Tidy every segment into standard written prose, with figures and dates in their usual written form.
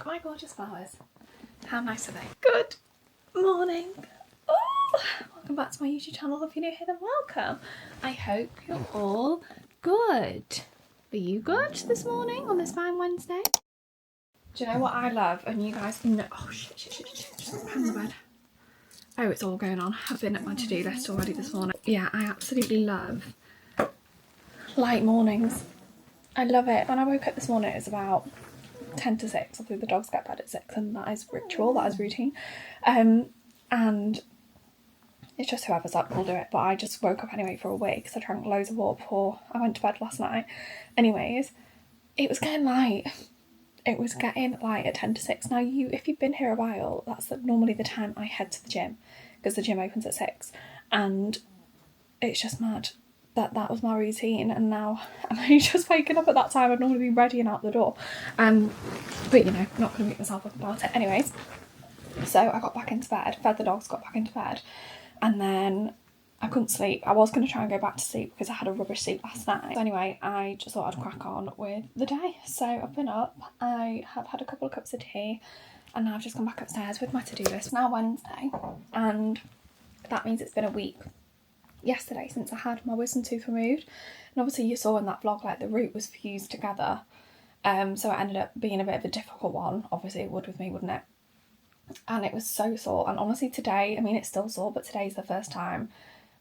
my gorgeous flowers. How nice are they? Good morning. Oh, welcome back to my YouTube channel. If you're new here, then welcome. I hope you're all good. Are you good this morning on this fine Wednesday? Do you know what I love? And you guys know. Oh shit. Hang on the bed. Oh, it's all going on. I've been at my to-do list already this morning. Yeah, I absolutely love light mornings. I love it. When I woke up this morning, it was about 10 to 6. Obviously the dogs get bed at 6 and that is ritual, that is routine. And it's just whoever's up will do it. But I just woke up anyway for a wee because I drank loads of water before I went to bed last night. Anyways, it was getting light. It was getting light at 10 to 6. Now, if you've been here a while, that's normally the time I head to the gym because the gym opens at 6. And it's just mad that was my routine, and now I'm only just waking up at that time. I'd normally be ready and out the door. But you know, not going to beat myself up about it. Anyways, so I got back into bed, fed the dogs, got back into bed, and then I couldn't sleep. I was going to try and go back to sleep because I had a rubbish sleep last night. So anyway, I just thought I'd crack on with the day. So I've been up, I have had a couple of cups of tea, and now I've just gone back upstairs with my to-do list. It's now Wednesday, and that means it's been a week yesterday since I had my wisdom tooth removed. And obviously you saw in that vlog, like, the root was fused together. So it ended up being a bit of a difficult one. Obviously it would with me, wouldn't it? And it was so sore. And honestly today, I mean, it's still sore, but today's the first time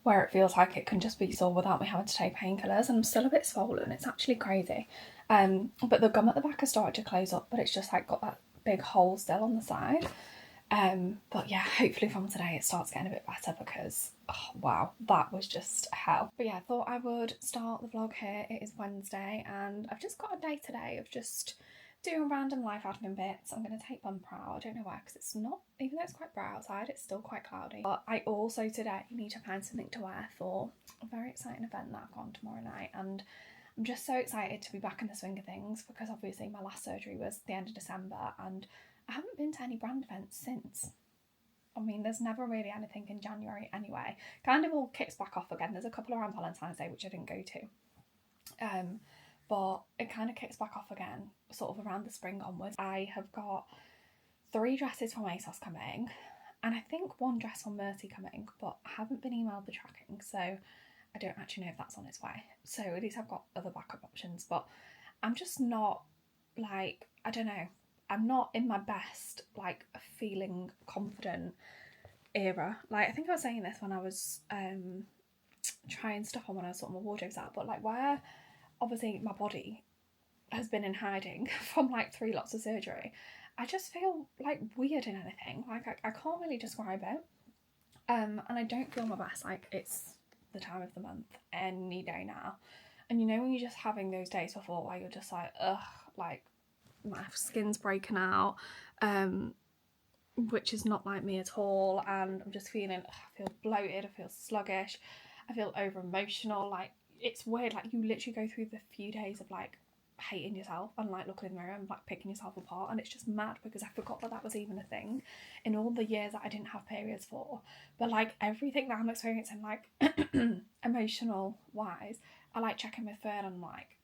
where it feels like it can just be sore without me having to take painkillers. And I'm still a bit swollen. It's actually crazy. But the gum at the back has started to close up, but it's just like got that big hole still on the side. But yeah, hopefully from today it starts getting a bit better because, oh wow, that was just hell. But yeah, I thought I would start the vlog here. It is Wednesday and I've just got a day today of just doing random life admin bits. I'm going to take Bumper out. I don't know why, because it's not, even though it's quite bright outside, it's still quite cloudy. But I also today need to find something to wear for a very exciting event that I've got on tomorrow night, and I'm just so excited to be back in the swing of things because obviously my last surgery was the end of December and I haven't been to any brand events since. I mean, there's never really anything in January anyway. Kind of all kicks back off again. There's a couple around Valentine's Day, which I didn't go to. But it kind of kicks back off again, sort of around the spring onwards. I have got 3 dresses from ASOS coming, and I think 1 dress from Mercy coming, but I haven't been emailed the tracking, so I don't actually know if that's on its way. So at least I've got other backup options, but I'm just not, like, I don't know. I'm not in my best, like, feeling confident era. Like, I think I was saying this when I was trying stuff on when I was sorting my wardrobes out, but like where obviously my body has been in hiding from like 3 lots of surgery, I just feel like weird in anything. Like I can't really describe it. And I don't feel my best. Like, it's the time of the month any day now. And you know when you're just having those days before where you're just like, ugh, like, my skin's breaking out, which is not like me at all, and I'm just feeling, I feel bloated, I feel sluggish, I feel over emotional. Like, it's weird, like you literally go through the few days of like hating yourself and like looking in the mirror and like picking yourself apart, and it's just mad because I forgot that was even a thing in all the years that I didn't have periods for. But like everything that I'm experiencing, like emotional wise, I like checking with Fern and like,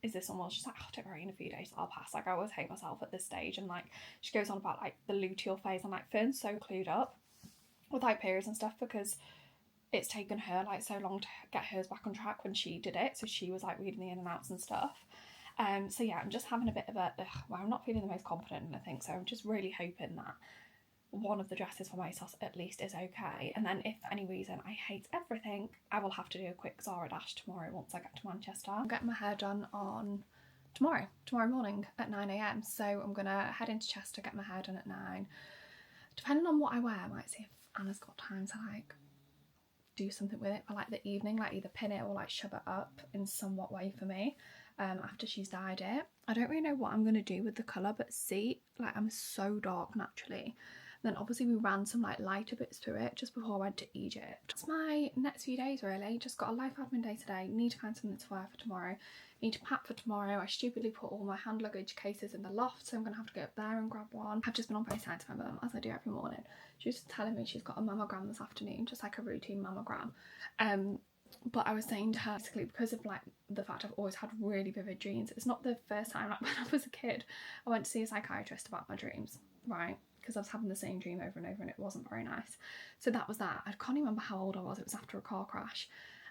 is this normal? She's like, oh, don't worry, in a few days I'll pass. Like, I always hate myself at this stage, and like she goes on about like the luteal phase, and like Fern's so clued up with like periods and stuff because it's taken her like so long to get hers back on track when she did it, so she was like reading the in and outs and stuff. So yeah, I'm just having a bit of a well, I'm not feeling the most confident in anything, so I'm just really hoping that one of the dresses from ASOS at least is okay, and then if for any reason I hate everything, I will have to do a quick Zara dash tomorrow once I get to Manchester. I'm getting my hair done on tomorrow morning at 9 AM, so I'm gonna head into Chester, get my hair done at 9. Depending on what I wear, I might see if Anna's got time to like do something with it for like the evening, like either pin it or like shove it up in somewhat way for me after she's dyed it. I don't really know what I'm going to do with the colour, but see, like I'm so dark naturally. Then obviously we ran some like lighter bits through it just before I went to Egypt. That's my next few days really. Just got a life admin day today. Need to find something to wear for tomorrow. Need to pack for tomorrow. I stupidly put all my hand luggage cases in the loft, so I'm gonna have to go up there and grab one. I've just been on FaceTime to my mum, as I do every morning. She was telling me she's got a mammogram this afternoon, just like a routine mammogram. But I was saying to her, basically, because of like the fact I've always had really vivid dreams, it's not the first time. Like when I was a kid, I went to see a psychiatrist about my dreams, right? Because I was having the same dream over and over and it wasn't very nice. So that was that. I can't even remember how old I was. It was after a car crash.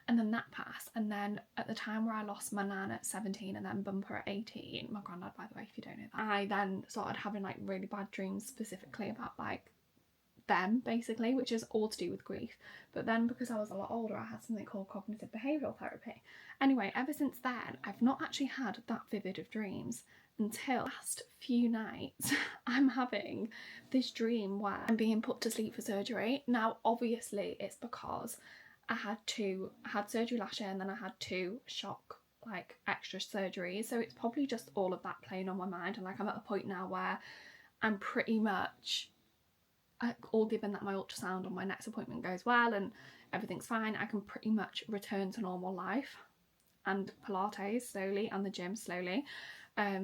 And then that passed. And then at the time where I lost my nan at 17 and then Bumper at 18, my granddad, by the way, if you don't know that, I then started having like really bad dreams specifically about like them, basically, which is all to do with grief. But then because I was a lot older, I had something called cognitive behavioural therapy. Anyway, ever since then, I've not actually had that vivid of dreams until last few nights. I'm having this dream where I'm being put to sleep for surgery. Now, obviously, it's because I had surgery last year and then I had 2 shock like extra surgeries. So it's probably just all of that playing on my mind. And like I'm at a point now where I'm pretty much all given that my ultrasound on my next appointment goes well and everything's fine, I can pretty much return to normal life and Pilates slowly and the gym slowly.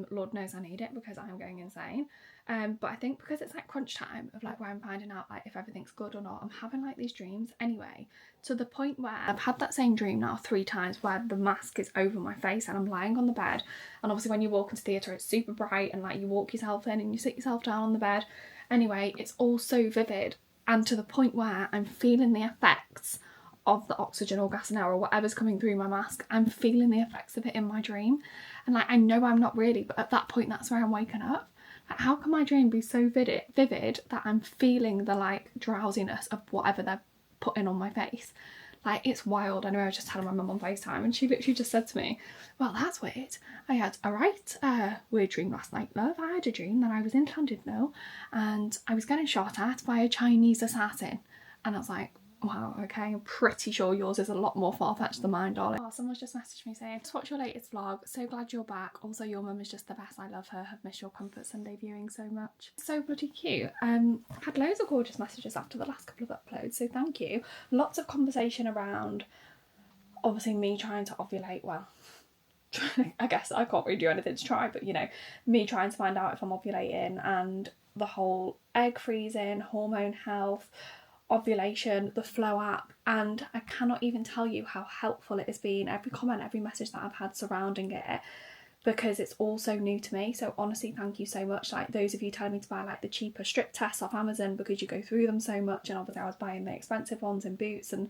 Lord knows I need it because I'm going insane. But I think because it's like crunch time of like where I'm finding out like if everything's good or not, I'm having like these dreams anyway, to the point where I've had that same dream now 3 times where the mask is over my face and I'm lying on the bed, and obviously when you walk into theatre it's super bright and like you walk yourself in and you sit yourself down on the bed. Anyway, it's all so vivid and to the point where I'm feeling the effects of the oxygen or gas in air or whatever's coming through my mask. I'm feeling the effects of it in my dream, and like I know I'm not really, but at that point that's where I'm waking up. Like, how can my dream be so vivid that I'm feeling the like drowsiness of whatever they're putting on my face? Like, it's wild. I know I was just telling my mum on FaceTime and she literally just said to me, well, that's weird. I had a weird dream last night, love. I had a dream that I was in Llandudno and I was getting shot at by a Chinese assassin. And I was like, wow, okay, I'm pretty sure yours is a lot more far-fetched than mine, darling. Oh, someone's just messaged me saying, just watch your latest vlog, so glad you're back. Also, your mum is just the best, I love her, have missed your Comfort Sunday viewing so much. So bloody cute. Had loads of gorgeous messages after the last couple of uploads, so thank you. Lots of conversation around, obviously, me trying to ovulate, well, I guess I can't really do anything to try, but you know, me trying to find out if I'm ovulating and the whole egg freezing, hormone health, ovulation, the Flow app, and I cannot even tell you how helpful it has been, every comment, every message that I've had surrounding it, because it's all so new to me. So honestly, thank you so much. Like those of you telling me to buy like the cheaper strip tests off Amazon because you go through them so much, and obviously I was buying the expensive ones in Boots, and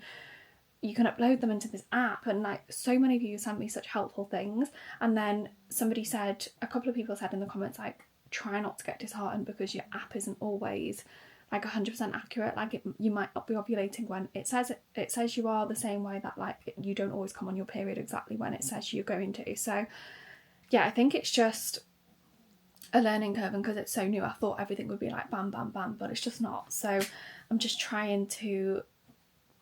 you can upload them into this app, and like so many of you sent me such helpful things. And then somebody said, a couple of people said in the comments, like, try not to get disheartened because your app isn't always like 100% accurate. Like you might not be ovulating when it says you are, the same way that like you don't always come on your period exactly when it says you're going to. So yeah, I think it's just a learning curve, and because it's so new I thought everything would be like bam bam bam, but it's just not. So I'm just trying to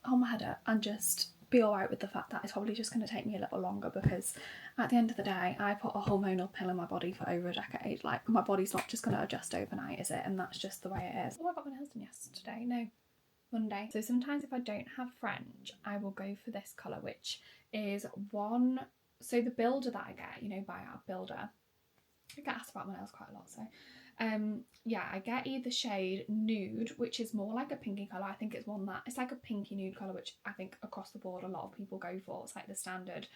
hold my head up and just be alright with the fact that it's probably just going to take me a little longer, because at the end of the day I put a hormonal pill in my body for over a decade. Like my body's not just going to adjust overnight, is it? And that's just the way it is. Oh, I got my nails done yesterday. No, Monday. So sometimes if I don't have French, I will go for this colour, which is so the builder that I get, you know, by our builder, I get asked about my nails quite a lot, so yeah, I get either shade Nude, which is more like a pinky colour. I think it's it's like a pinky nude colour, which I think across the board a lot of people go for. It's like the standard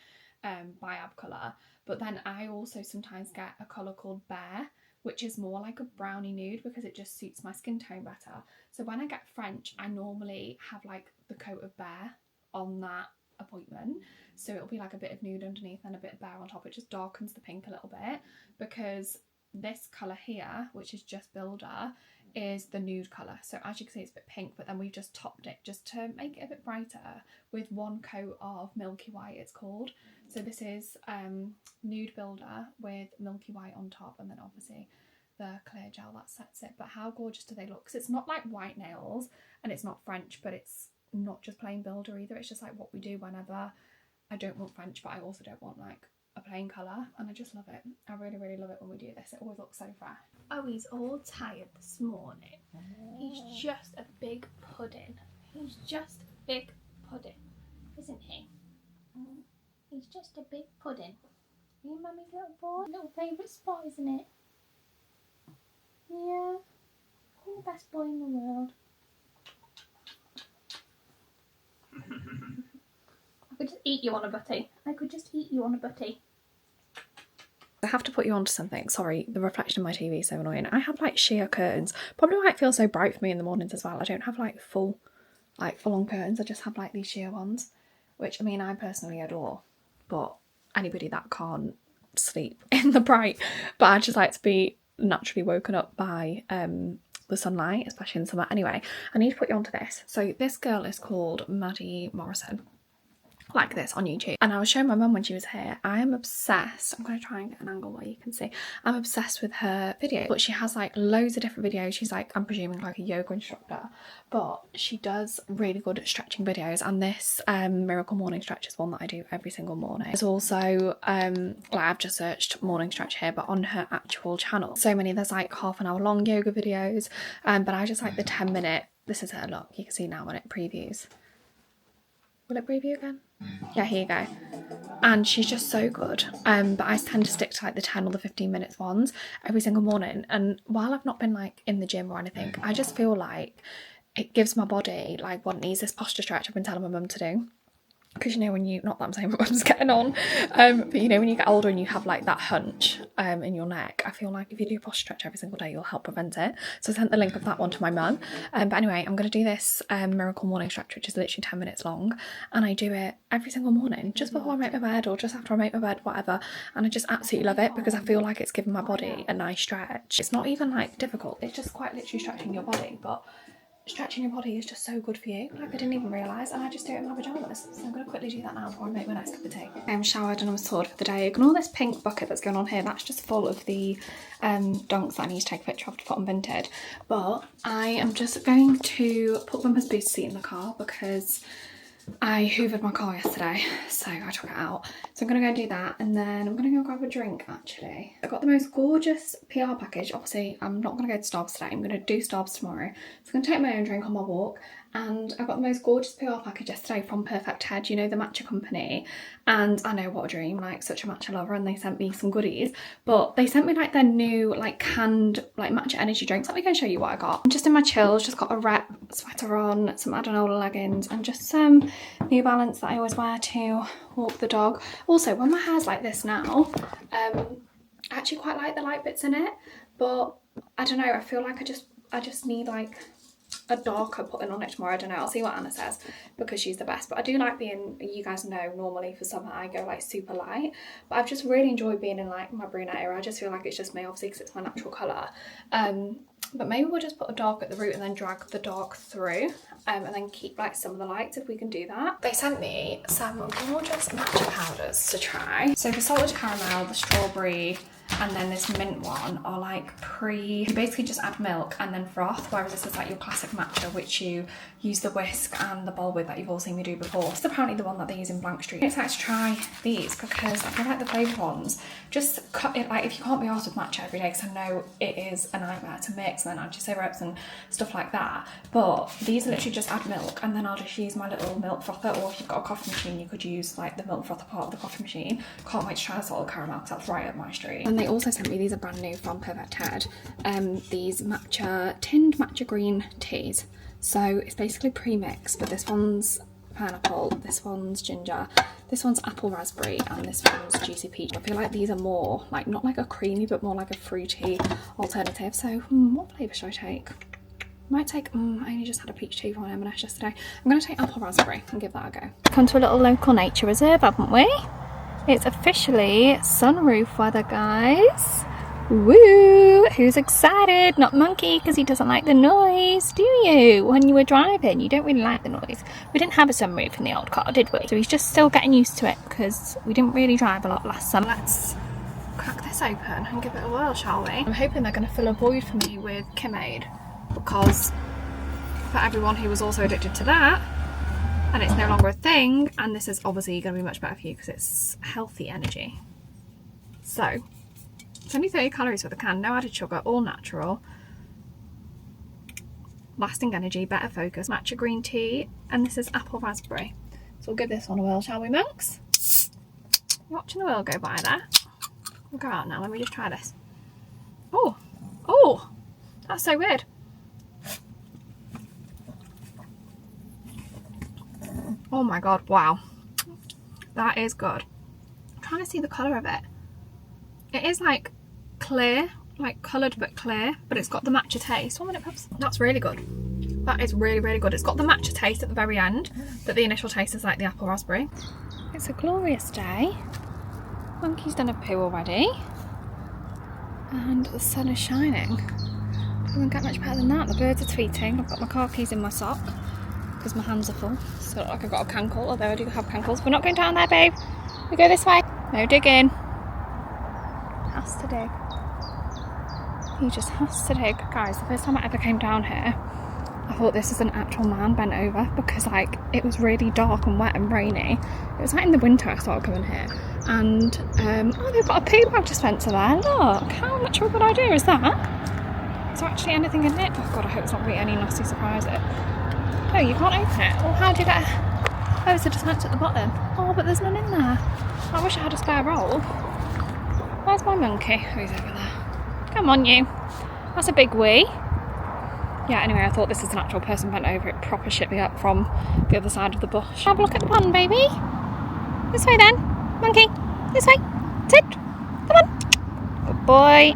Biab colour. But then I also sometimes get a colour called Bear, which is more like a brownie nude because it just suits my skin tone better. So when I get French, I normally have like the coat of Bear on that appointment, so it'll be like a bit of nude underneath and a bit of Bear on top. It just darkens the pink a little bit, because this colour here, which is just Builder, is the nude colour. So as you can see, it's a bit pink, but then we've just topped it just to make it a bit brighter with one coat of Milky White, it's called. So this is Nude Builder with Milky White on top, and then obviously the clear gel that sets it. But how gorgeous do they look? Because it's not like white nails and it's not French, but it's not just plain Builder either. It's just like what we do whenever I don't want French, but I also don't want like a plain colour, and I just love it. I really, really love it when we do this. It always looks so fresh. Oh, he's all tired this morning. He's just a big pudding. He's just a big pudding, isn't he? He's just a big pudding. Are you Mummy's little boy? Little favourite spot, isn't it? Yeah. You're the best boy in the world. eat you on a butty. I could just eat you on a butty. I have to put you onto something. Sorry, the reflection of my TV is so annoying. I have like sheer curtains. Probably why it feels so bright for me in the mornings as well. I don't have like full on curtains. I just have like these sheer ones, which I mean I personally adore. But anybody that can't sleep in the bright, but I just like to be naturally woken up by the sunlight, especially in summer. Anyway, I need to put you onto this. So this girl is called Maddie Morrison, like this on YouTube, and I was showing my mum when she was here. I am obsessed. I'm going to try and get an angle where you can see. I'm obsessed with her video, but she has like loads of different videos. She's like, I'm presuming like a yoga instructor, but she does really good stretching videos, and this miracle morning stretch is one that I do every single morning. There's also like I've just searched morning stretch here, but on her actual channel so many, there's like half an hour long yoga videos, but I just like the 10-minute. This is her look, you can see now when it previews. Will it preview again? Yeah, here you go. And she's just so good. But I tend to stick to like the 10 or the 15 minutes ones every single morning. And while I've not been like in the gym or anything, I just feel like it gives my body like what it needs, this posture stretch I've been telling my mum to do. Because you know when you, not that I'm saying my mum's getting on, but you know when you get older and you have like that hunch in your neck, I feel like if you do a posture stretch every single day, you'll help prevent it. So I sent the link of that one to my mum. But anyway, I'm going to do this miracle morning stretch, which is literally 10 minutes long, and I do it every single morning, just before I make my bed or just after I make my bed, whatever. And I just absolutely love it because I feel like it's giving my body a nice stretch. It's not even like difficult, it's just quite literally stretching your body, but stretching your body is just so good for you. Like I didn't even realise, and I just do it in my pyjamas. So I'm going to quickly do that now before I make my next cup of tea. I'm showered and I'm sorted for the day. Ignore this pink bucket that's going on here. That's just full of the donks that I need to take a picture of to put on Vinted. But I am just going to put Mum's booster seat in the car because I hoovered my car yesterday, so I took it out. So I'm going to go do that, and then I'm going to go grab a drink actually. I got the most gorgeous PR package. Obviously, I'm not going to go to Starbucks today. I'm going to do Starbucks tomorrow. So I'm going to take my own drink on my walk, and I got the most gorgeous PR package yesterday from Perfect Head, you know, the matcha company. And I know, what a dream, like such a matcha lover, and they sent me some goodies. But they sent me like their new like canned like matcha energy drinks. Let me go show you what I got. I'm just in my chills, just got a Rep sweater on, some Adanola leggings, and just some New Balance that I always wear to walk the dog. Also, when my hair's like this now, I actually quite like the light bits in it, but I don't know, I feel like I just need like a darker putting on it tomorrow. I don't know, I'll see what Anna says because she's the best. But I do like being, you guys know, normally for summer I go like super light, but I've just really enjoyed being in like my brunette era. I just feel like it's just me, obviously, because it's my natural colour. But maybe we'll just put a dark at the root and then drag the dark through, and then keep like some of the lights if we can do that. They sent me some gorgeous matcha powders to try. So the salted caramel, the strawberry, and then this mint one are like you basically just add milk and then froth, whereas this is like your classic matcha, which you use the whisk and the bowl with that you've all seen me do before. This is apparently the one that they use in Blank Street. It's like to try these because I feel like the flavoured ones, just cut it, like if you can't be arsed with matcha every day, because I know it is a nightmare to mix and then add your syrups and stuff like that, but these literally just add milk and then I'll just use my little milk frother, or if you've got a coffee machine you could use like the milk frother part of the coffee machine. Can't wait to try the salted caramel because that's right up my street. And they also sent me, these are brand new from Perfect Head, these tinned matcha green teas. So it's basically pre-mixed, but this one's pineapple, this one's ginger, this one's apple raspberry, and this one's juicy peach. I feel like these are more like, not like a creamy, but more like a fruity alternative. So what flavour should I take? Might take, I only just had a peach tea from M&S yesterday. I'm going to take apple raspberry and give that a go. Come to a little local nature reserve, haven't we? It's officially sunroof weather, guys. Woo! Who's excited? Not Monkey, because he doesn't like the noise, do you? When you were driving, you don't really like the noise. We didn't have a sunroof in the old car, did we? So he's just still getting used to it because we didn't really drive a lot last summer. Let's crack this open and give it a whirl, shall we? I'm hoping they're going to fill a void for me with Kim-Aid, because for everyone who was also addicted to that, and it's no longer a thing, and this is obviously going to be much better for you because it's healthy energy. So it's only 30 calories for the can, no added sugar, all natural, lasting energy, better focus, matcha green tea, and this is apple raspberry. So we'll give this one a whirl, shall we, monks? You're watching the wheel go by there. We'll go out now. Let me just try this. Oh, that's so weird. Oh my god, wow. That is good. I'm trying to see the colour of it. It is like clear, like coloured but clear, but it's got the matcha taste. 1 minute, Pubs. That's really good. That is really, really good. It's got the matcha taste at the very end, but the initial taste is like the apple raspberry. It's a glorious day. Monkey's done a poo already. And the sun is shining. Doesn't get much better than that. The birds are tweeting. I've got my car keys in my sock because my hands are full. So I look like I've got a cankle, although I do have cankles. We're not going down there, babe. We go this way. No digging. Has to dig. He just has to dig. Guys, the first time I ever came down here, I thought this was an actual man bent over because like it was really dark and wet and rainy. It was like in the winter I started coming here. And oh, they've got a poo bag dispenser there. Look, how much of a good idea is that? Is there actually anything in it? Oh god, I hope it's not really any nasty surprises. Oh, you can't open it. Well, how do you get it? Oh, it's a dispenser at the bottom. Oh, but there's none in there. I wish I had a spare roll. Where's my monkey? Who's over there? Come on, you. That's a big wee. Yeah, anyway, I thought this was an actual person bent over. It proper shit me up from the other side of the bush. Have a look at the pond, baby. This way then. Monkey. This way. Sit. Come on. Good boy.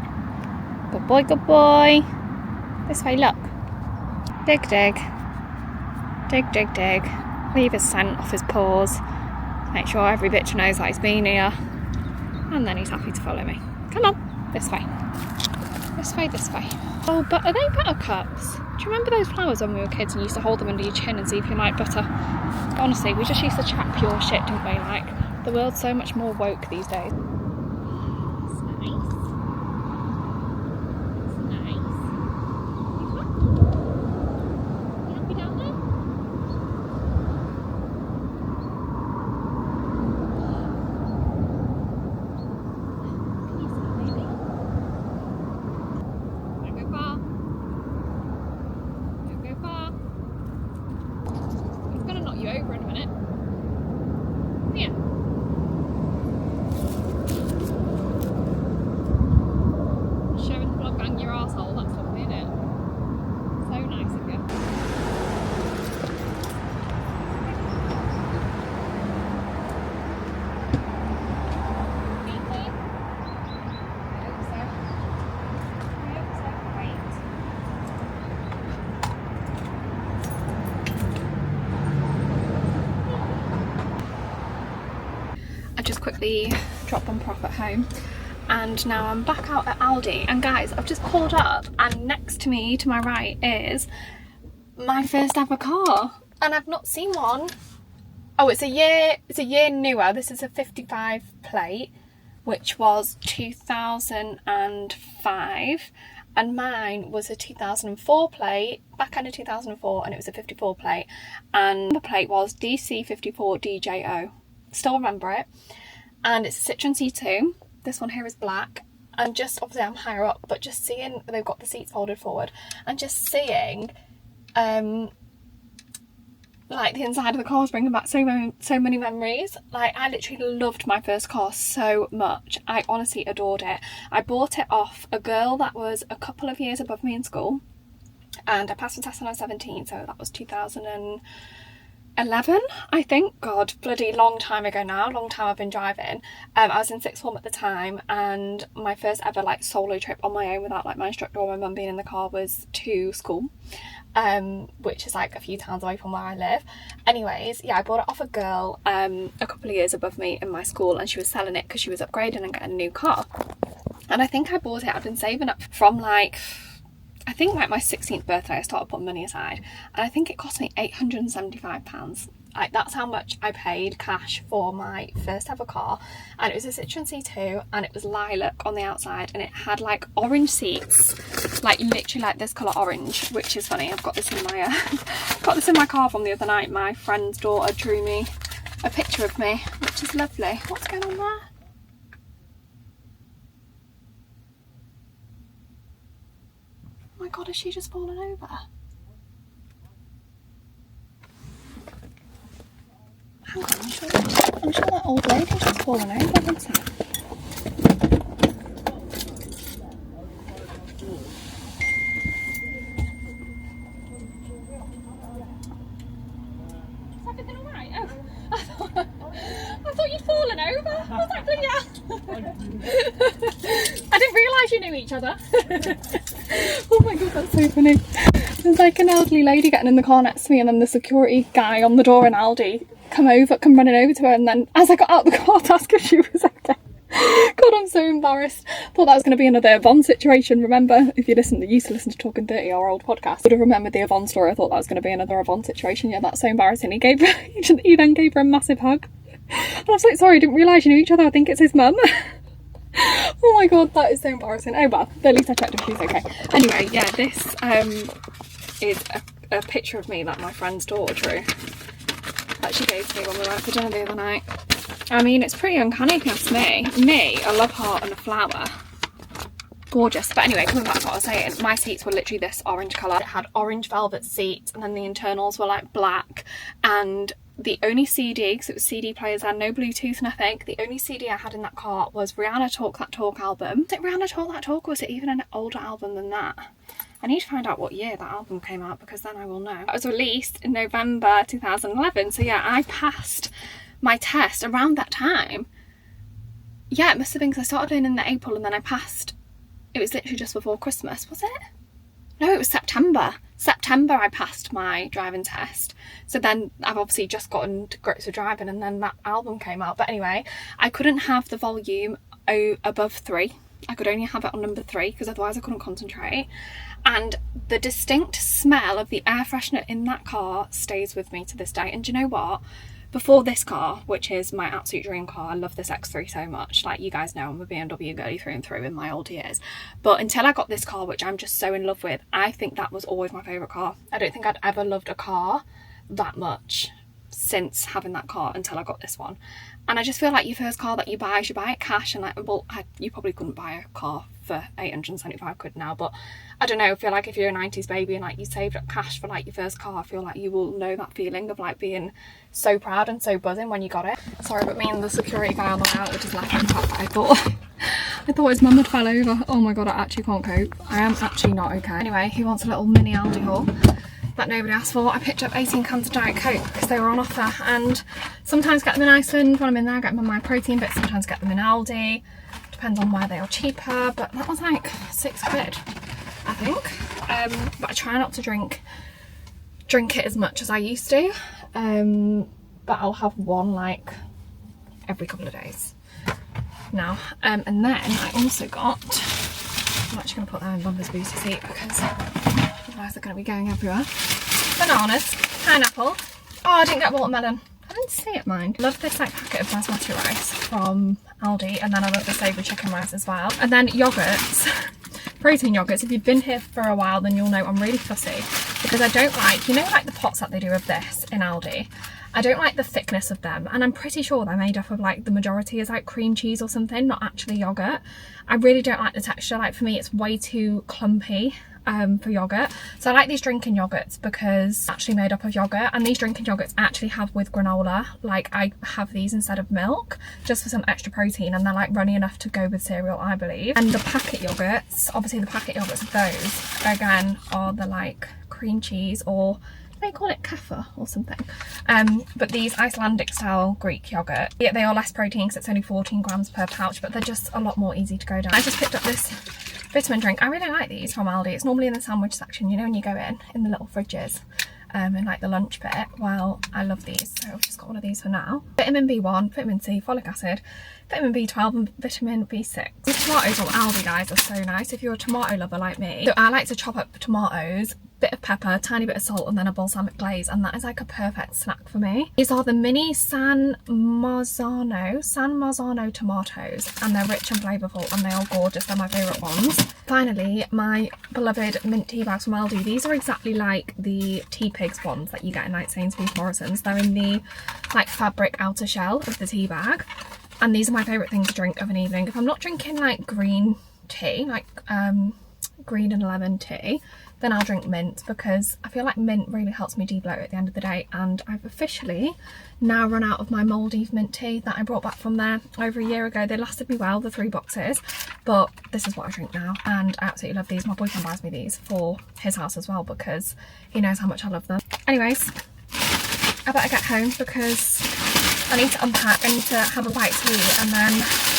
Good boy, good boy. This way, look. Dig, dig. Dig, dig, dig. Leave his scent off his paws. Make sure every bitch knows that he's been here. And then he's happy to follow me. Come on. This way. This way, this way. Oh, but are they buttercups? Do you remember those flowers when we were kids and you used to hold them under your chin and see if you like butter? Honestly, we just used to chat pure shit, didn't we? Like, the world's so much more woke these days. That's nice. That's nice. You happy down there? Can you see, baby? Don't go far. Don't go far. He's gonna knock you over in a minute. Yeah. Showing the vlog gang your arsehole, that's what we did it. So nice of you. Easy. I hope so. I hope so. Wait. I just quickly dropped Bumper off at home and now I'm back out at Aldi, and guys, I've just pulled up and next to me to my right is my first ever car, and I've not seen one. Oh, it's a year newer. This is a 55 plate, which was 2005, and mine was a 2004 plate, back end of 2004, and it was a 54 plate, and the plate was DC54DJO. Still remember it. And it's a Citroen C2. This one here is black, and just obviously I'm higher up, but just seeing they've got the seats folded forward and just seeing like the inside of the car is bringing back so many memories. Like, I literally loved my first car so much. I honestly adored it. I bought it off a girl that was a couple of years above me in school, and I passed the test when I was 17, so that was 2011, I think. God, bloody long time ago now, long time I've been driving. I was in sixth form at the time, and my first ever like solo trip on my own without like my instructor or my mum being in the car was to school, which is like a few towns away from where I live. Anyways, yeah, I bought it off a girl a couple of years above me in my school, and she was selling it because she was upgrading and getting a new car. And I think I bought it, I'd been saving up from like, I think like my 16th birthday I started putting money aside, and I think it cost me £875. Like, that's how much I paid cash for my first ever car, and it was a Citroen C2, and it was lilac on the outside, and it had like orange seats, like literally like this colour orange, which is funny. I've got this in my got this in my car from the other night. My friend's daughter drew me a picture of me, which is lovely. What's going on there? Oh my god, has she just fallen over? Hang on, I'm sure that old lady's just fallen over, isn't it? Is everything alright? Oh, I thought I didn't realise you knew each other. Oh my god, that's so funny. There's like an elderly lady getting in the car next to me, and then the security guy on the door in Aldi come running over to her, and then as I got out the car to ask if she was okay. God, I'm so embarrassed. Thought that was going to be another Yvonne situation. Remember, if you used to listen to Talking Dirty, our old podcast, would have remembered the Yvonne story. I thought that was going to be another Yvonne situation. Yeah, that's so embarrassing. He then gave her a massive hug. And I was like, sorry, I didn't realise you knew each other. I think it's his mum. Oh my god, that is so embarrassing. Oh well, at least I checked if she's okay. Anyway, yeah, this is a picture of me that my friend's daughter drew, that she gave to me when we went for dinner the other night. I mean, it's pretty uncanny if you ask me. A love heart and a flower. Gorgeous. But anyway, coming back to what I was saying, my seats were literally this orange colour. It had orange velvet seats, and then the internals were like black, and the only CD, because it was CD players and no Bluetooth, nothing, the only CD I had in that car was Rihanna Talk That Talk album. Was it Rihanna Talk That Talk, or was it even an older album than that? I need to find out what year that album came out, because then I will know. It was released in November 2011, so yeah, I passed my test around that time. Yeah, it must have been, because I started doing in April and then I passed. It was literally just before Christmas, was it? No, it was September. I passed my driving test. So then I've obviously just gotten to grips with driving, and then that album came out. But anyway, I couldn't have the volume above 3. I could only have it on number 3, because otherwise I couldn't concentrate. And the distinct smell of the air freshener in that car stays with me to this day. And do you know what? Before this car, which is my absolute dream car, I love this X3 so much. Like, you guys know I'm a BMW girly through and through in my old years. But until I got this car, which I'm just so in love with, I think that was always my favourite car. I don't think I'd ever loved a car that much since having that car until I got this one. And I just feel like your first car that you buy it cash, and like, well, you probably couldn't buy a car for 875 quid now, but I don't know, I feel like if you're a 90s baby and like you saved up cash for like your first car, I feel like you will know that feeling of like being so proud and so buzzing when you got it. Sorry, but me and the security guy on the way out were just laughing at the fact that I thought his mum had fell over. Oh my god, I actually can't cope. I am actually not okay. Anyway, he wants a little mini Aldi haul that nobody asked for. I picked up 18 cans of Diet Coke because they were on offer, and sometimes get them in Iceland when I'm in there, I get them in my protein, but sometimes get them in Aldi. Depends on where they are cheaper, but that was like 6 quid, I think. But I try not to drink it as much as I used to, but I'll have one like every couple of days now. And then I also got, I'm actually going to put that in Bumper's booster seat because otherwise they're going to be going everywhere. Bananas, pineapple. Oh, I didn't get watermelon. I didn't see it, mind. Love this like packet of basmati rice from Aldi, and then I love the savoury chicken rice as well. And then yogurts, protein yogurts. If you've been here for a while, then you'll know I'm really fussy because I don't like, you know, like the pots that they do of this in Aldi. I don't like the thickness of them, and I'm pretty sure they're made up of like the majority is like cream cheese or something, not actually yogurt. I really don't like the texture. Like for me, it's way too clumpy for yogurt. So I like these drinking yogurts because it's actually made up of yogurt, and these drinking yogurts I actually have with granola. Like I have these instead of milk just for some extra protein, and they're like runny enough to go with cereal, I believe. And the packet yogurts, obviously the packet yogurts of those again are the like cream cheese, or they call it kefir or something, but these Icelandic style Greek yogurt, yeah, they are less protein because it's only 14 grams per pouch, but they're just a lot more easy to go down. I just picked up this vitamin drink. I really like these from Aldi. It's normally in the sandwich section, you know, when you go in the little fridges, in like the lunch bit. Well, I love these, so I've just got one of these for now. Vitamin B1, vitamin C, folic acid, vitamin B12 and vitamin B6. The tomatoes on Aldi, guys, are so nice if you're a tomato lover like me. So I like to chop up tomatoes, bit of pepper, tiny bit of salt, and then a balsamic glaze, and that is like a perfect snack for me. These are the mini San Marzano tomatoes, and they're rich and flavourful, and they are gorgeous. They're my favourite ones. Finally, my beloved mint tea bags from Aldi. These are exactly like the Tea Pigs ones that you get in like Sainsbury's, Morrison's. They're in the like fabric outer shell of the tea bag, and these are my favourite things to drink of an evening. If I'm not drinking like green tea, like green and lemon tea, then I'll drink mint, because I feel like mint really helps me de-bloat at the end of the day. And I've officially now run out of my Maldives mint tea that I brought back from there over a year ago. They lasted me well, the 3 boxes, but this is what I drink now, and I absolutely love these. My boyfriend buys me these for his house as well because he knows how much I love them. Anyways, I better get home because I need to unpack, I need to have a bite to eat, and then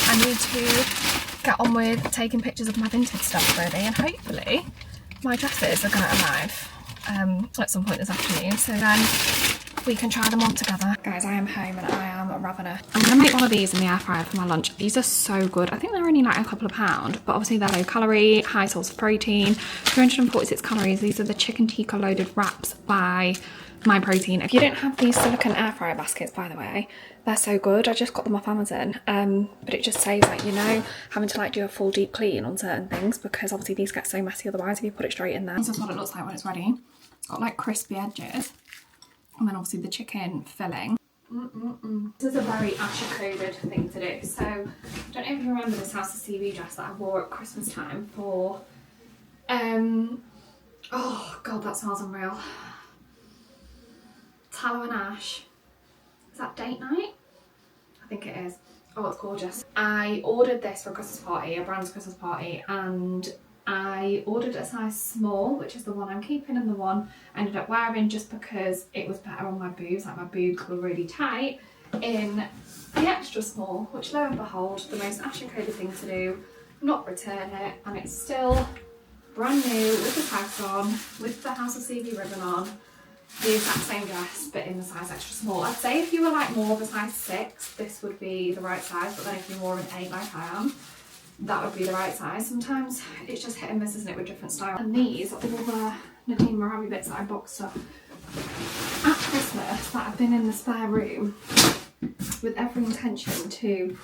I need to get on with taking pictures of my vintage stuff really, and hopefully my dresses are going to arrive at some point this afternoon, so then we can try them on together. Guys, I am home and I am ravenous. I'm going to make one of these in the air fryer for my lunch. These are so good. I think they're only like a couple of pounds, but obviously they're low calorie, high source of protein, 346 calories. These are the chicken tikka loaded wraps by My Protein. If you don't have these silicone air fryer baskets, by the way, they're so good. I just got them off Amazon, but it just saves, like, you know, having to like do a full deep clean on certain things, because obviously these get so messy otherwise if you put it straight in there. This is what it looks like when it's ready. It's got like crispy edges. And then obviously the chicken filling. This is a very Asher-coded thing to do. So, I don't know if you remember this House of CV dress that I wore at Christmas time for, oh god, that smells unreal. Tallow and Ash. Is that date night? I think it is. Oh, it's gorgeous. I ordered this for a Christmas party, a brand's Christmas party, and I ordered a size small, which is the one I'm keeping, and the one I ended up wearing just because it was better on my boobs. Like, my boobs were really tight in the extra small, which lo and behold, the most Asher-coded thing to do, not return it, and it's still brand new with the tags on, with the House of CV ribbon on, the exact same dress but in the size extra small. I'd say if you were like more of a size 6, this would be the right size, but then if you're more of an 8 like I am, that would be the right size. Sometimes it's just hit and miss, isn't it, with different styles. And these are all the Nadine Moravi bits that I boxed up at Christmas that have been in the spare room with every intention to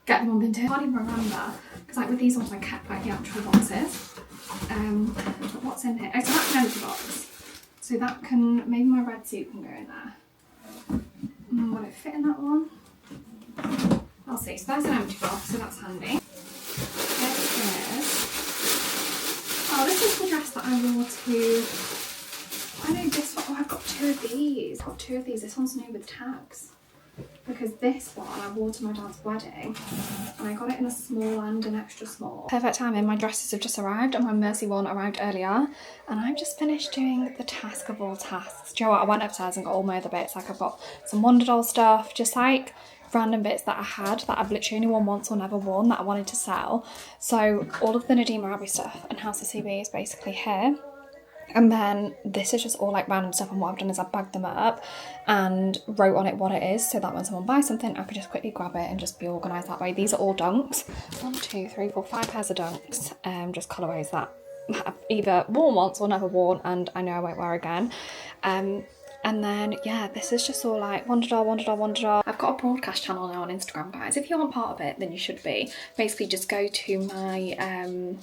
get them on Vinted. I can't even remember, because like with these ones I kept like the actual boxes. But what's in here? Oh, so that's an empty box. So that can, maybe my red suit can go in there. Will it fit in that one? I'll see. So there's an empty box, so that's handy. Oh, this is the dress that I wore to, I know this one, oh, I've got 2 of these. I've got 2 of these. This one's new with tags. Because this one I wore to my dad's wedding, and I got it in a small and an extra small. Perfect timing, my dresses have just arrived and my Mercy one arrived earlier, and I've just finished doing the task of all tasks. Do you know what, I went upstairs and got all my other bits. Like, I've got some Wonder Doll stuff, just like random bits that I had that I've literally only worn once or never worn that I wanted to sell. So all of the Nadine Moravi stuff and House of CB is basically here. And then this is just all like random stuff, and what I've done is I've bagged them up and wrote on it what it is, so that when someone buys something I could just quickly grab it and just be organised that way. These are all dunks. 1, 2, 3, 4, 5 pairs of dunks, just colourways that I've either worn once or never worn and I know I won't wear again. And then, yeah, this is just all like Wonder Doll, Wonder Doll, Wonder Doll. I've got a broadcast channel now on Instagram, guys. If you aren't part of it, then you should be. Basically, just go to my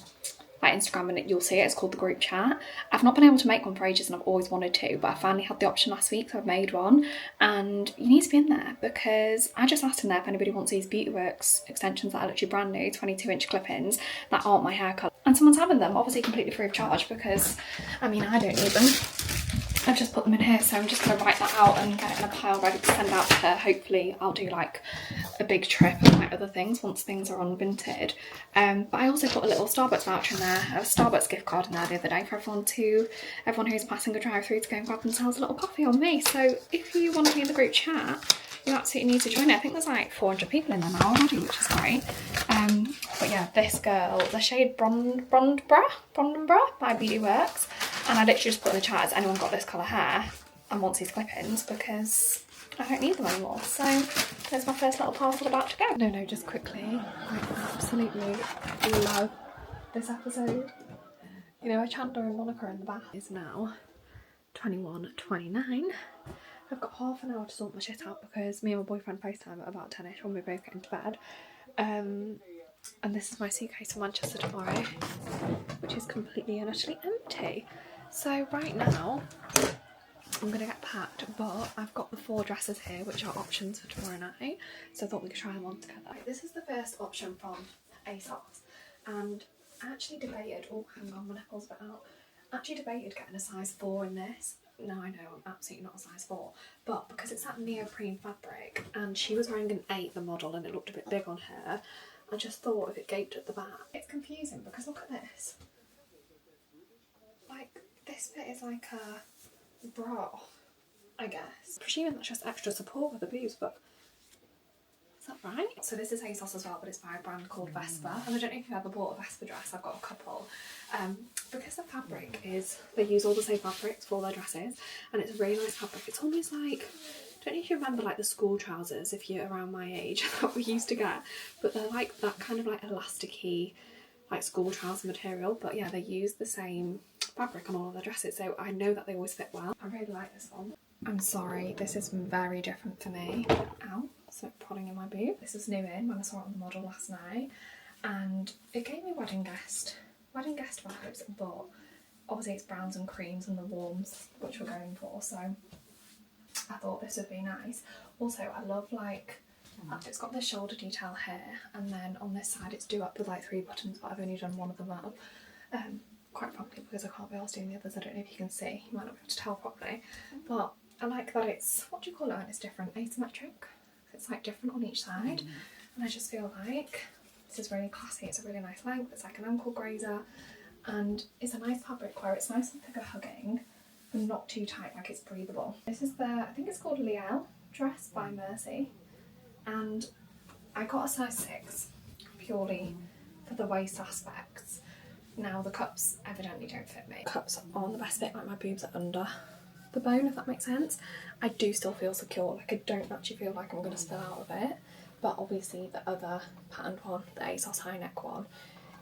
Instagram and you'll see it. It's called the group chat. I've not been able to make one for ages and I've always wanted to, but I finally had the option last week, so I've made one. And you need to be in there because I just asked in there if anybody wants these Beauty Works extensions that are literally brand new, 22-inch clip-ins that aren't my hair colour. And someone's having them, obviously completely free of charge, because, I mean, I don't need them. I've just put them in here, so I'm just going to write that out and get it in a pile ready to send out to her. Hopefully I'll do like a big trip and like other things once things are on Vinted. But I also put a little Starbucks voucher in there, a Starbucks gift card in there the other day for everyone who's passing a drive-through to go and grab themselves a little coffee on me. So if you want to be in the group chat, you absolutely need to join it. I think there's like 400 people in there now already, which is great. But yeah, this girl, the shade Brondbra by Beauty Works, and I literally just put in the chat, has anyone got this colour hair and wants these clip-ins, because I don't need them anymore. So there's my first little parcel about to go. No, just quickly, I absolutely love this episode. You know, Chandler and Monica in the bath is now 21:29. I've got half an hour to sort my shit out because me and my boyfriend FaceTime at about 10ish when we both get into bed. And this is my suitcase for Manchester tomorrow, which is completely and utterly empty. So right now, I'm going to get packed, but I've got the 4 dresses here, which are options for tomorrow night, so I thought we could try them on together. This is the first option from ASOS, and I actually debated, oh hang on, my nipple's a bit out, actually debated getting a size 4 in this. Now I know I'm absolutely not a size 4, but because it's that neoprene fabric, and she was wearing an 8, the model, and it looked a bit big on her, I just thought if it gaped at the back. It's confusing because look at this. Like, this bit is like a bra, I guess. Presuming that's just extra support for the boobs, but it's that right? So this is ASOS as well, but it's by a brand called Vespa. And I don't know if you've ever bought a Vespa dress. I've got a couple. Because the fabric is, they use all the same fabrics for all their dresses, and it's a really nice fabric. It's almost like, I don't know if you remember like the school trousers, if you're around my age, that we used to get, but they're like that kind of like elasticy, like school trouser material. But yeah, they use the same fabric on all of their dresses, so I know that they always fit well. I really like this one. I'm sorry, this is very different for me. Ow, so prodding in my boob. This was new in when I saw it on the model last night, and it gave me wedding guest vibes, but obviously it's browns and creams and the warms which we're going for, so I thought this would be nice. Also, I love like, it's got the shoulder detail here, and then on this side it's do up with like 3 buttons, but I've only done one of them up. Quite frankly, because I can't be asked doing the others. I don't know if you can see, you might not be able to tell properly, but I like that it's, what do you call it when it's different? Asymmetric? It's like different on each side, and I just feel like this is really classy. It's a really nice length, it's like an ankle grazer, and it's a nice fabric where it's nice and figure hugging, but not too tight, like it's breathable. This is the, I think it's called Liel dress by Mercy, and I got a size 6 purely for the waist aspects. Now the cups evidently don't fit me. Cups aren't the best fit, like my boobs are under the bone, if that makes sense. I do still feel secure, like I don't actually feel like I'm going to spill out of it, but obviously the other patterned one, the ASOS high neck one,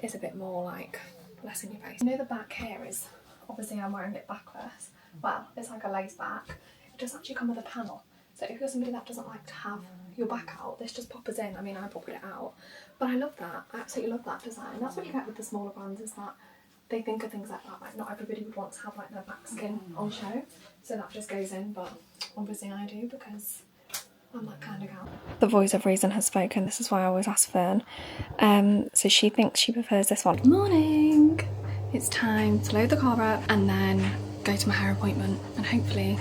is a bit more like less in your face. You know the back here is, obviously I'm wearing it backless, well it's like a lace back, it does actually come with a panel, so if you're somebody that doesn't like to have your back out, this just poppers in. I mean, I popped it out, but I love that. I absolutely love that design. That's what you get with the smaller brands, is that they think of things like that. Like not everybody would want to have like their back skin on show, so that just goes in, but obviously I do because I'm that kind of gal. The voice of reason has spoken. This is why I always ask Fern. So she thinks she prefers this one. Morning! It's time to load the car up and then go to my hair appointment, and hopefully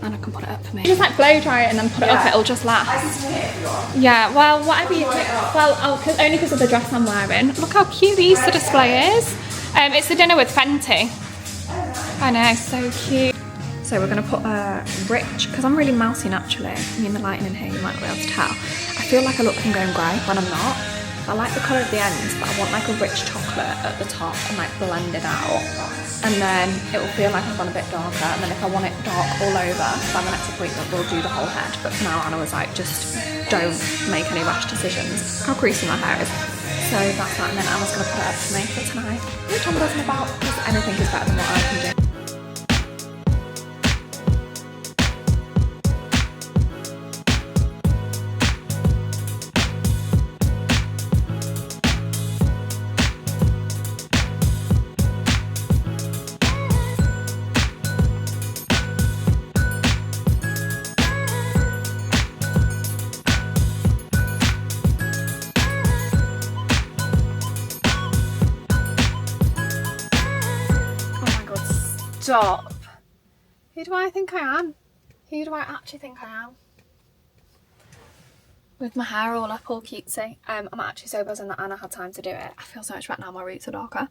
Anna can put it up for me. Just like blow dry it and then put it up, it'll just last. I can swing it if you want. Yeah, well, whatever you think. Well, only because of the dress I'm wearing. Look how cute the Easter display is. It's the dinner with Fenty. I know, so cute. So we're going to put a rich, because I'm really mousy naturally. I mean, the lighting in here, you might not be able to tell. I feel like I look like I'm going grey when I'm not. I like the colour of the ends, but I want like a rich chocolate at the top and like blended out. And then it will feel like I've gone a bit darker, and then if I want it dark all over, by the next appointment we'll do the whole head. But for now Anna was like, just don't make any rash decisions. How greasy my hair is. So that's that, and then Anna's going to put it up for me for tonight, which I'm buzzing about, because anything is better than what I can do. Stop. Who do I think I am? Who do I actually think I am? With my hair all up, all cutesy. I'm actually so buzzing that Anna had time to do it. I feel so much better now my roots are darker.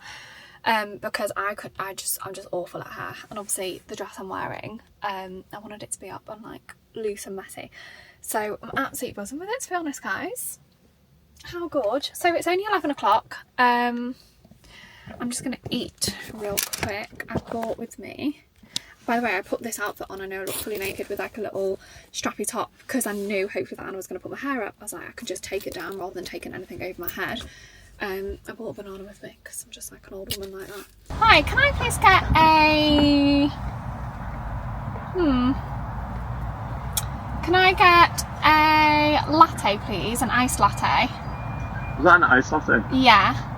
Because I'm just awful at hair. And obviously the dress I'm wearing, I wanted it to be up and like loose and messy. So I'm absolutely buzzing with it, to be honest, guys. How good. So it's only 11 o'clock. I'm just going to eat real quick. I brought with me, by the way, I put this outfit on. I know I look fully naked with like a little strappy top, because I knew hopefully that Anna was going to put my hair up. I was like, I could just take it down rather than taking anything over my head. I brought a banana with me because I'm just like an old woman like that. Hi, can I please get a... Can I get a latte, please? An iced latte? Was that an iced latte? Yeah.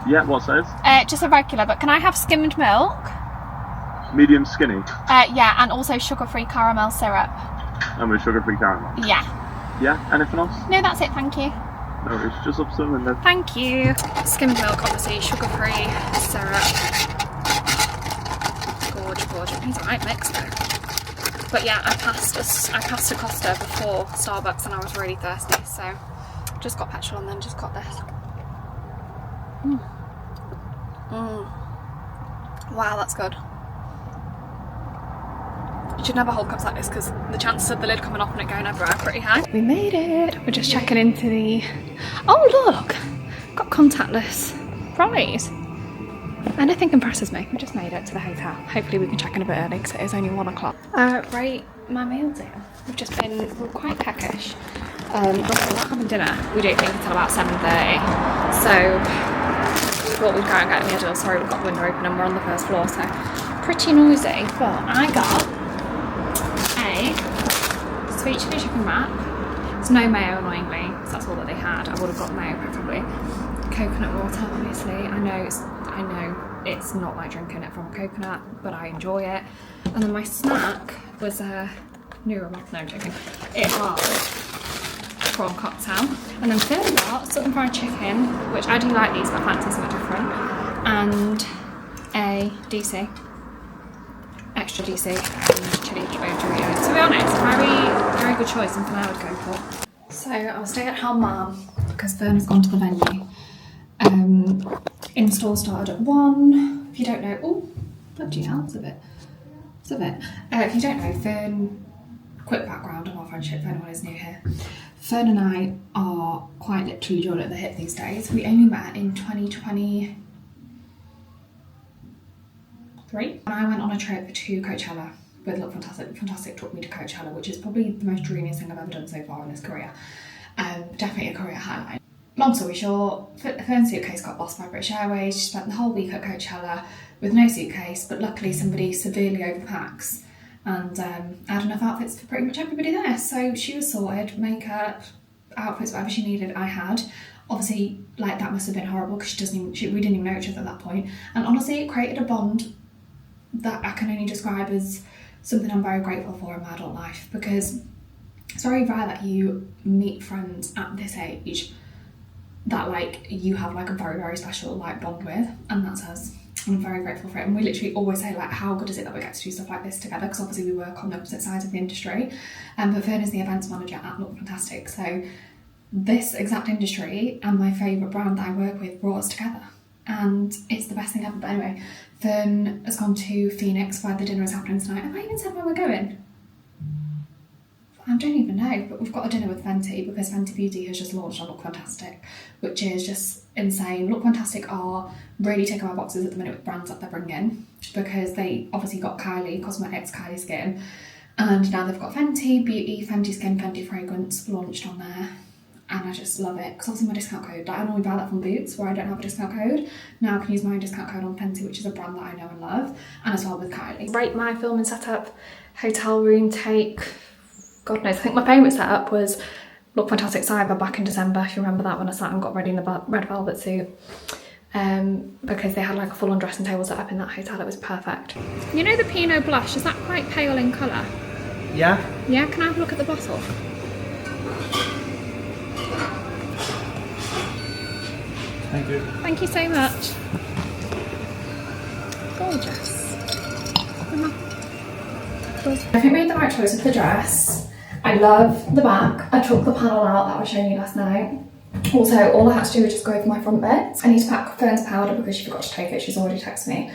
Yeah, what size? Just a regular, but can I have skimmed milk? Medium skinny? Yeah, and also sugar-free caramel syrup. And with sugar-free caramel? Yeah. Yeah, anything else? No, that's it, thank you. No, it's just up to the window. Thank you. Skimmed milk, obviously, sugar-free syrup. Gorgeous. He's alright mixed though. But yeah, I passed a Costa before Starbucks and I was really thirsty, so just got petrol and then just got this. Wow, that's good. You should never hold cups like this because the chances of the lid coming off and it going everywhere are pretty high. We made it. We're just checking into the... Oh look! Got contactless fries. Anything impresses me. We just made it to the hotel. Hopefully we can check in a bit early because it is only 1 o'clock. Right, my meal deal. We're quite peckish. We're not having dinner. We don't think until about 7:30. So we thought we'd go and get a meal deal. Sorry, we've got the window open and we're on the first floor, so pretty noisy. But I got a sweet chili chicken wrap. It's no mayo, annoyingly, because that's all that they had. I would have got mayo preferably. Coconut water, obviously. I know it's not like drinking it from a coconut, but I enjoy it. And then my snack was a no, I'm joking. It was prawn cocktail. And then third got salt and fried chicken, which I do like these, but I fancy something different. And a DC. Extra DC and chili Doritos. To be honest, very good choice, something I would go for. So I'll stay at home mum because Fern has gone to the venue. Install started at 1. If you don't know, oh bloody hell, it's a bit. If you don't know, Fern, quick background of our friendship for anyone who's new here. Fern and I are quite literally joined at the hip these days. We only met in 2023. And I went on a trip to Coachella with Look Fantastic. Fantastic took me to Coachella, which is probably the most dreamiest thing I've ever done so far in this career. Definitely a career highlight. Long story short, Fern's suitcase got lost by British Airways. She spent the whole week at Coachella with no suitcase, but luckily somebody severely overpacks and had enough outfits for pretty much everybody there. So she was sorted, makeup, outfits, whatever she needed, I had. Obviously, like, that must have been horrible because we didn't even know each other at that point. And honestly, it created a bond that I can only describe as something I'm very grateful for in my adult life, because it's very rare that you meet friends at this age that like you have like a very special like bond with, and that's us. I'm very grateful for it, and we literally always say like how good is it that we get to do stuff like this together, because obviously we work on the opposite sides of the industry, but Fern is the events manager at Look Fantastic, so this exact industry and my favourite brand that I work with brought us together, and it's the best thing ever. But anyway, Fern has gone to Phoenix where the dinner is happening tonight. Have I even said where we're going? I don't even know, but we've got a dinner with Fenty because Fenty Beauty has just launched on Look Fantastic, which is just insane. Look Fantastic are really taking my boxes at the minute with brands that they're bringing, because they obviously got Kylie Cosmetics, Kylie Skin, and now they've got Fenty Beauty, Fenty Skin, Fenty Fragrance launched on there, and I just love it because obviously my discount code, I normally buy that from Boots where I don't have a discount code. Now I can use my own discount code on Fenty, which is a brand that I know and love, and as well with Kylie. Right, my filming setup, hotel room take, God knows, I think my favourite setup was Look Fantastic Cyber back in December, if you remember that, when I sat and got ready in the red velvet suit. Because they had like a full-on dressing table set up in that hotel. It was perfect. You know the Pinot blush, is that quite pale in colour? Yeah. Yeah, can I have a look at the bottle? Thank you. Thank you so much. Gorgeous. I think we made the right choice with the dress. I love the back. I took the panel out that I was showing you last night. Also, all I had to do was just go over my front bits. I need to pack Fern's powder because she forgot to take it. She's already texted me.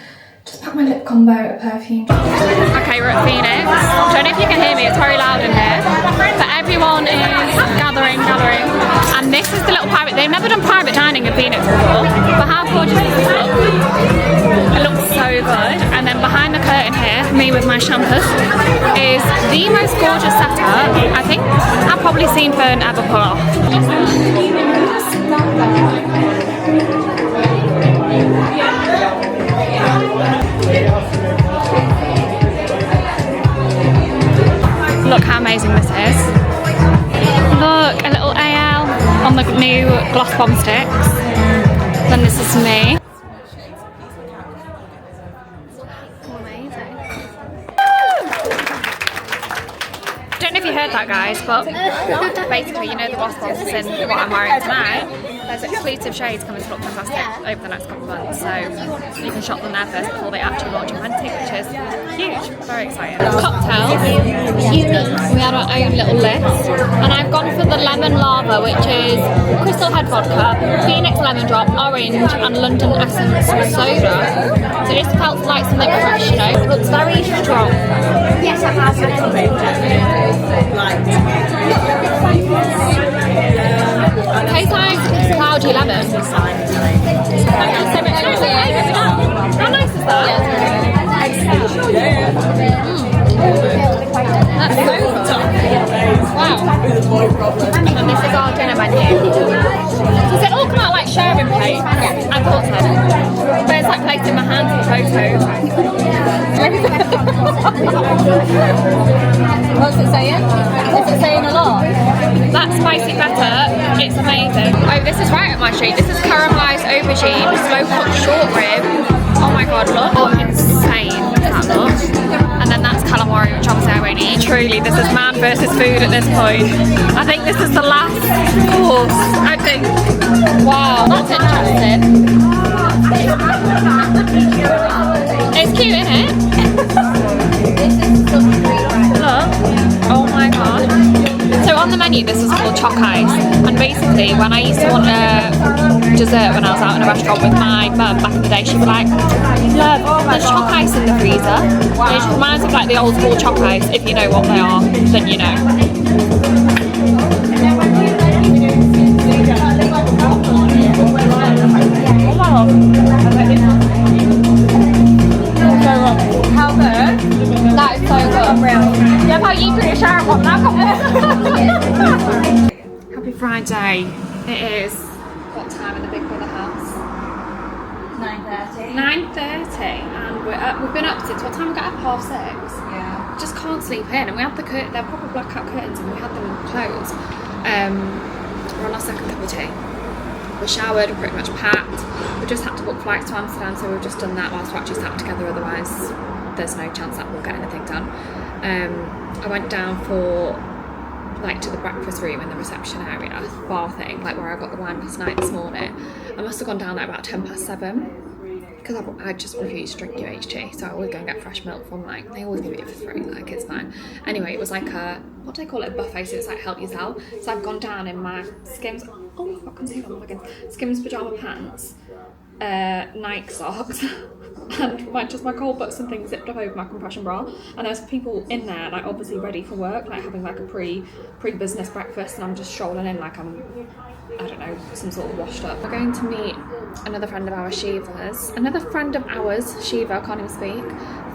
Just pack my lip combo, a perfume. Okay, we're at Phoenix. I don't know if you can hear me, it's very loud in here. But everyone is gathering. And this is the little private, they've never done private dining in Phoenix before. But how gorgeous does this look? It looks so good. And then behind the curtain here, me with my champers, is the most gorgeous setup I think I've probably seen Fern ever pull off. Look how amazing this is. Look, a little AL on the new gloss bomb sticks. Then this is me. Don't know if you heard that, guys, but basically, you know the gloss bombs in what I'm wearing tonight. There's exclusive shades coming to Look Fantastic over the next couple of months, so you can shop them there first before they actually launch on Fenty, which is huge. Very exciting. Cocktails, we had our own little list, and I've gone for the lemon lava, which is Crystal Head vodka, Phoenix lemon drop, orange, and London essence soda. So this felt like something fresh, you know. It looks very strong. Yes, Tastes like cloudy lemon. How nice is that? That's so good. Wow. And this is our dinner menu. Does it all come out like sharing plate? Yeah, I thought so. But it's like placing my hands in photos. What's it saying? Is it saying a lot? That spicy pepper, it's amazing. Oh, this is right up my street. This is caramelised aubergine, slow cooked short rib. Oh my god, look how insane that looks. And then that's calamari, which obviously I won't eat. Truly, this is man versus food at this point. I think this is the last course, I think. Wow, that's interesting. It's cute, isn't it? Look. Oh my god. So on the menu, this is called choc ice. And basically, when I used to want a dessert when I was out in a restaurant with my mum back in the day, she'd be like, "Love, there's choc ice in the freezer." And it just reminds me of like the old school choc ice. If you know what they are, then you know. How good? That is so good. Yeah, how you can share one now. Happy Friday. It is what time in the Big Brother house? 9:30. 9:30, and we've been up since what time? We got up 6:30. Yeah. Just can't sleep in, and we had they're proper blackout curtains, and we had them closed. We're on our second cup of tea. We're showered, we're pretty much packed. We just had to book flights to Amsterdam, so we've just done that whilst we're actually sat together, otherwise there's no chance that we'll get anything done. I went down to the breakfast room in the reception area, bar thing, like where I got the wine last night this morning. I must have gone down there about 7:10, because I just refuse to drink UHT, so I always go and get fresh milk from they always give it for free, like it's fine. Anyway, it was like what do they call it, a buffet, so it's like help yourself. So I've gone down in my Skims, oh I can see them again, Skims pyjama pants, Nike socks, and my cold butts and things zipped up over my compression bra, and there's people in there like obviously ready for work, like having like a pre-business breakfast, and I'm just strolling in like I'm, I don't know, some sort of washed up. We're going to meet another friend of ours, Shiva, I can't even speak,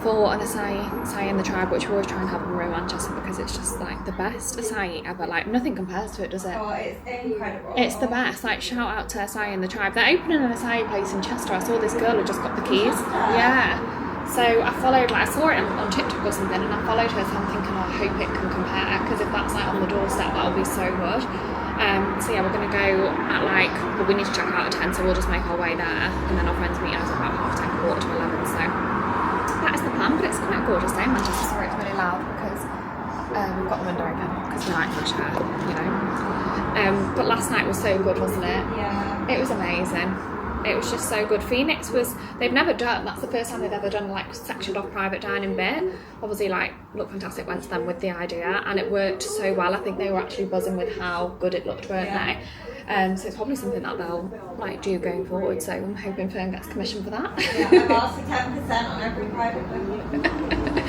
for an acai in the tribe, which we always try and have when we're in Manchester, because it's just like the best acai ever, like nothing compares to it, does it? Oh, it's incredible. It's the best, like shout out to acai in the tribe. They're opening an acai place in Chester. I saw this girl who just got the keys. Yeah. So I followed, I saw it on TikTok or something, and I followed her, so I'm thinking, I hope it can compare, because if that's like on the doorstep, that'll be so good. So yeah, we're going to go at we need to check out at 10, so we'll just make our way there, and then our friends meet us about 10:30, 11, so that is the plan. But it's quite a gorgeous day in Manchester. Sorry it's really loud, because we've got the window open, because we like fresh air, you know. But last night was so good, wasn't it? Yeah. It was amazing. It was just so good. Phoenix they've never done, that's the first time they've ever done sectioned off private dining bit. Obviously Look Fantastic went to them with the idea, and it worked so well. I think they were actually buzzing with how good it looked, weren't they? So it's probably something that they'll do going forward, so I'm hoping Fern gets commission for that. Yeah, I've asked for 10% on every private booking.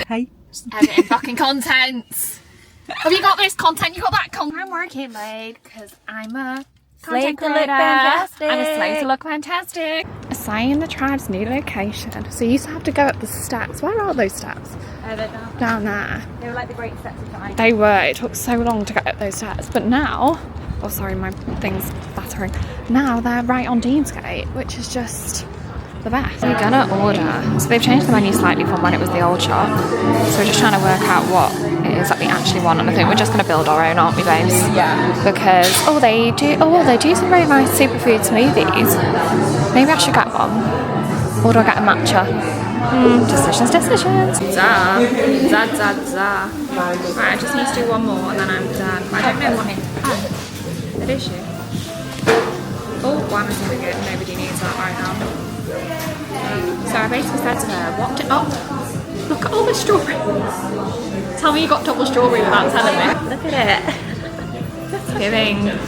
Hey. Editing fucking content. Have you got this content? You got that content? I'm working late because I'm a content Slay to look creator. fantastic. I'm a slay to look fantastic. Acai in the tribe's new location. So you used to have to go up the steps. Where are those steps? They're Down there. They were like the great steps of time. They were. It took so long to get up those steps. But now, oh sorry, my thing's battering. Now they're right on Deansgate, which is just the best. We're gonna order. So they've changed the menu slightly from when it was the old shop. So we're just trying to work out what it is that we actually want, and I think we're just gonna build our own, aren't we, babes? Yeah. Because they do some very nice superfood smoothies. Maybe I should get one. Or do I get a matcha? Decisions. Za. Right, I just need to do one more and then I'm done. I don't know what it is. Oh, why am I doing it? Nobody needs that right now. So I basically said to her, look at all the strawberry. Tell me you got double strawberry without telling me. Look at it.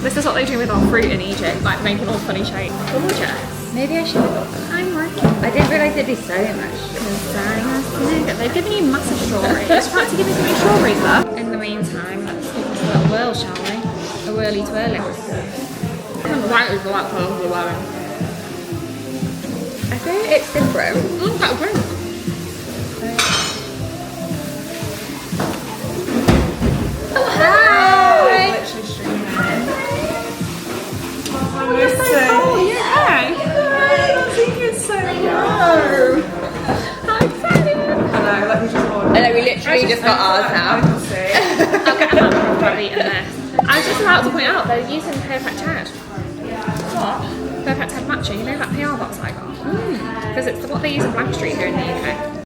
This is what they do with our fruit in Egypt, making all funny shapes. Gorgeous. Maybe I should. I'm I didn't realise there'd be so much lasagna. They've given you massive strawberries. Would you like to give me some strawberries, love? In the meantime, let's give this a little whirl, shall we? A whirly twirly. The white is the white colour of the wearing. I think it's different. That's great. And then we literally just got ours now. I'll get them out probably in there. I was just about to point out they're using Perfect Ted. What? Perfect Ted matcha, you know that PR box I got? Because it's what they use in Blank Street here in the UK.